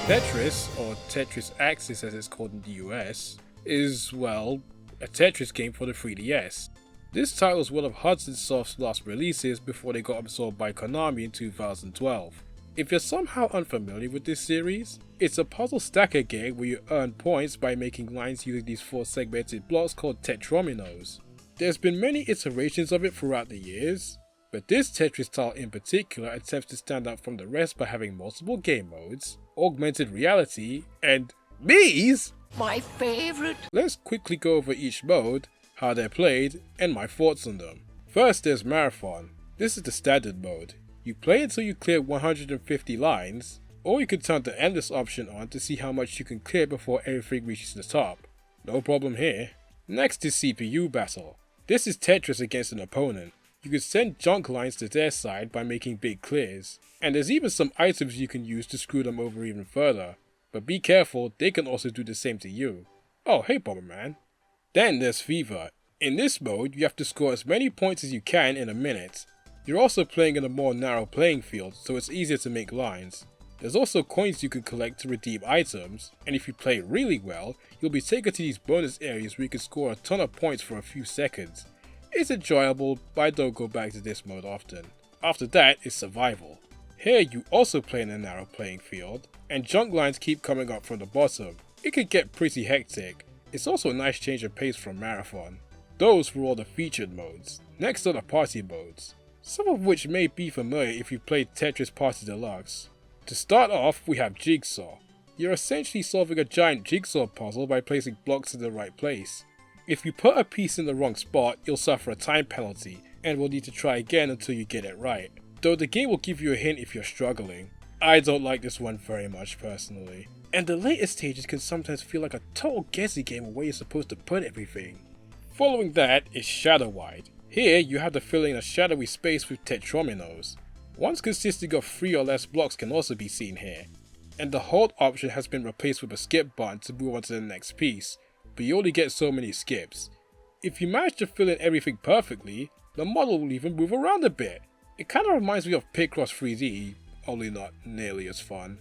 Tetris, or Tetris Axis as it's called in the US, is, well, a Tetris game for the 3DS. This title is one of Hudson Soft's last releases before they got absorbed by Konami in 2012. If you're somehow unfamiliar with this series, it's a puzzle stacker game where you earn points by making lines using these 4 segmented blocks called tetrominos. There's been many iterations of it throughout the years, but this Tetris tile in particular attempts to stand out from the rest by having multiple game modes, augmented reality, and Miis! My favorite! Let's quickly go over each mode, how they're played, and my thoughts on them. First, there's Marathon. This is the standard mode. You play until you clear 150 lines, or you can turn the endless option on to see how much you can clear before everything reaches the top. No problem here. Next is CPU Battle. This is Tetris against an opponent. You can send junk lines to their side by making big clears, and there's even some items you can use to screw them over even further. But be careful, they can also do the same to you. Oh, hey Bomberman. Then there's Fever. In this mode, you have to score as many points as you can in a minute. You're also playing in a more narrow playing field, so it's easier to make lines. There's also coins you can collect to redeem items, and if you play really well, you'll be taken to these bonus areas where you can score a ton of points for a few seconds. It's enjoyable, but I don't go back to this mode often. After that is Survival. Here you also play in a narrow playing field, and junk lines keep coming up from the bottom. It can get pretty hectic. It's also a nice change of pace from Marathon. Those were all the featured modes. Next are the party modes, some of which may be familiar if you played Tetris Party Deluxe. To start off, we have Jigsaw. You're essentially solving a giant jigsaw puzzle by placing blocks in the right place. If you put a piece in the wrong spot, you'll suffer a time penalty, and will need to try again until you get it right. Though the game will give you a hint if you're struggling. I don't like this one very much personally. And the later stages can sometimes feel like a total guessy game of where you're supposed to put everything. Following that is Shadow Wide. Here you have to fill in a shadowy space with tetrominos. Ones consisting of 3 or less blocks can also be seen here. And the hold option has been replaced with a skip button to move on to the next piece, but you only get so many skips. If you manage to fill in everything perfectly, the model will even move around a bit. It kinda reminds me of Picross 3D, only not nearly as fun.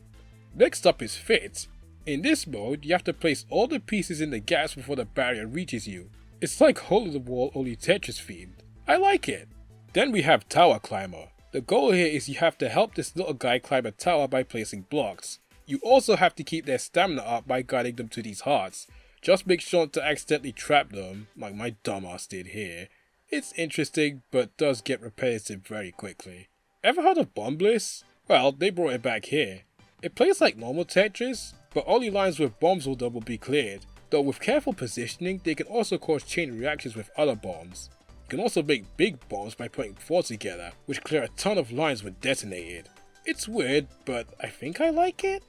Next up is Fit. In this mode, you have to place all the pieces in the gaps before the barrier reaches you. It's like Hole in the Wall, only Tetris themed. I like it. Then we have Tower Climber. The goal here is you have to help this little guy climb a tower by placing blocks. You also have to keep their stamina up by guiding them to these hearts. Just make sure not to accidentally trap them, like my dumbass did here. It's interesting, but does get repetitive very quickly. Ever heard of Bomb Bliss? Well, they brought it back here. It plays like normal Tetris, but only lines with bombs will be cleared. Though with careful positioning, they can also cause chain reactions with other bombs. You can also make big bombs by putting 4 together, which clear a ton of lines when detonated. It's weird, but I think I like it.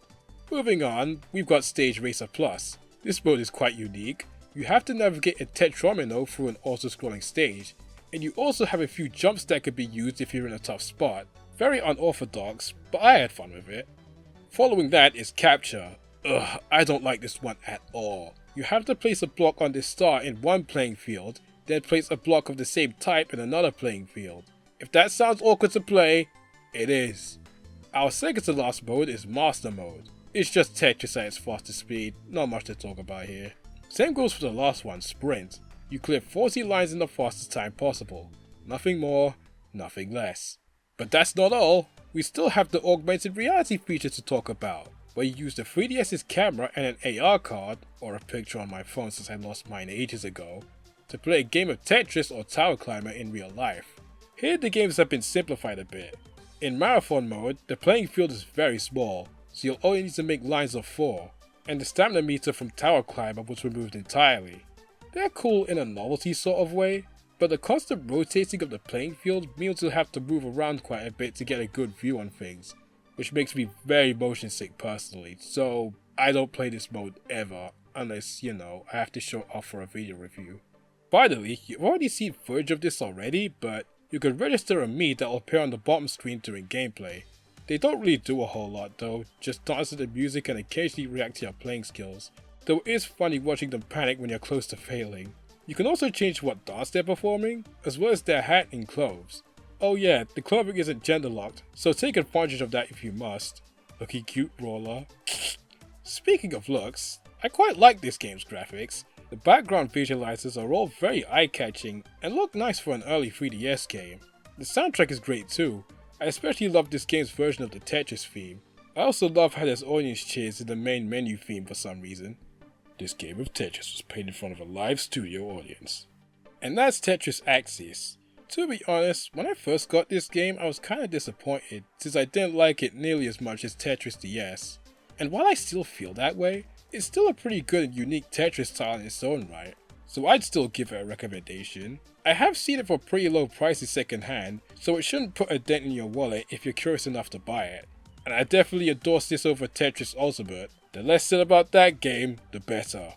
Moving on, we've got Stage Racer Plus. This mode is quite unique. You have to navigate a tetromino through an auto-scrolling stage, and you also have a few jumps that could be used if you're in a tough spot. Very unorthodox, but I had fun with it. Following that is Capture. Ugh, I don't like this one at all. You have to place a block on this star in one playing field, then place a block of the same type in another playing field. If that sounds awkward to play, it is. Our second to last mode is Master Mode. It's just Tetris at its fastest speed, not much to talk about here. Same goes for the last one, Sprint. You clear 40 lines in the fastest time possible. Nothing more, nothing less. But that's not all. We still have the augmented reality feature to talk about, where you use the 3DS's camera and an AR card, or a picture on my phone since I lost mine ages ago, to play a game of Tetris or Tower Climber in real life. Here the games have been simplified a bit. In Marathon mode, the playing field is very small, so you'll only need to make lines of 4, and the stamina meter from Tower Climber was removed entirely. They're cool in a novelty sort of way, but the constant rotating of the playing field means you'll have to move around quite a bit to get a good view on things, which makes me very motion sick personally, so I don't play this mode ever, unless, I have to show it off for a video review. Finally, you've already seen footage of this already, but you can register a Mii that will appear on the bottom screen during gameplay. They don't really do a whole lot though, just dance to the music and occasionally react to your playing skills, though it is funny watching them panic when you're close to failing. You can also change what dance they're performing, as well as their hat and clothes. Oh yeah, the clothing isn't gender locked, so take advantage of that if you must. Looking cute, brawler. Speaking of looks, I quite like this game's graphics. The background visualizers are all very eye-catching and look nice for an early 3DS game. The soundtrack is great too. I especially love this game's version of the Tetris theme. I also love how there's audience cheers in the main menu theme for some reason. This game of Tetris was played in front of a live studio audience. And that's Tetris Axis. To be honest, when I first got this game I was kinda disappointed since I didn't like it nearly as much as Tetris DS. And while I still feel that way, it's still a pretty good and unique Tetris style in its own right, so I'd still give it a recommendation. I have seen it for pretty low prices second hand, so it shouldn't put a dent in your wallet if you're curious enough to buy it. And I definitely endorse this over Tetris Ultimate. The less said about that game, the better.